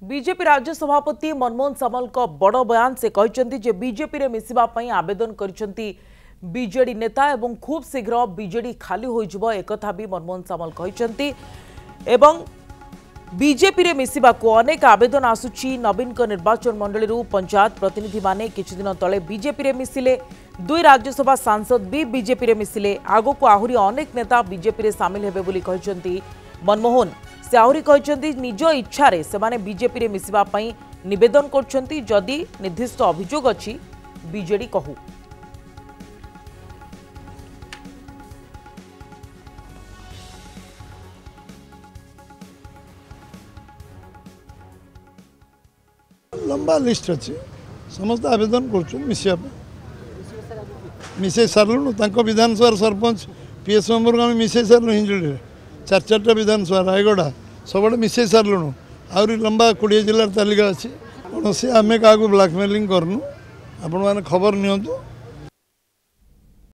BJP राज्य सभापति मनमोहन सामल का बड़ बयान से कहते जे बीजेपी रे मिसिबा पई आवेदन करछंती बीजेडी नेता एवं खूब शीघ्र बीजेडी खाली होइजबो एकथा भी मनमोहन सामल कहछंती एवं बीजेपी रे मिसिबा को अनेक आवेदन आसुची नवीन को निर्वाचन मंडली रु पंचायत प्रतिनिधि माने किछि दिन तले बीजेपी रे मिसिले दुई राज्यसभा सांसद भी बीजेपी रे मिसिले आगो को आहुरी अनेक नेता बीजेपी रे शामिल हेबे बोली कहछंती मनमोहन से आहरी कहते निज इच्छा से माने बीजेपी रे मिसिबा पई निवेदन करछंती जदि निर्दिष्ट अभियोग अछि बीजेडी कहू लंबा लिस्ट अच्छी समस्त आवेदन कर मिसे सारूँ विधानसभा सरपंच पीएस मेम्बर को मिसे सारूँ हिंजड़ी चार चार्टा विधानसभा रायगढ़ सब मिसे सारूँ आहरी लंबा 20 जिलार तालिका अच्छी कौन आम क्या ब्लाकमेलिंग करनु आपण मैंने खबर नियंतु।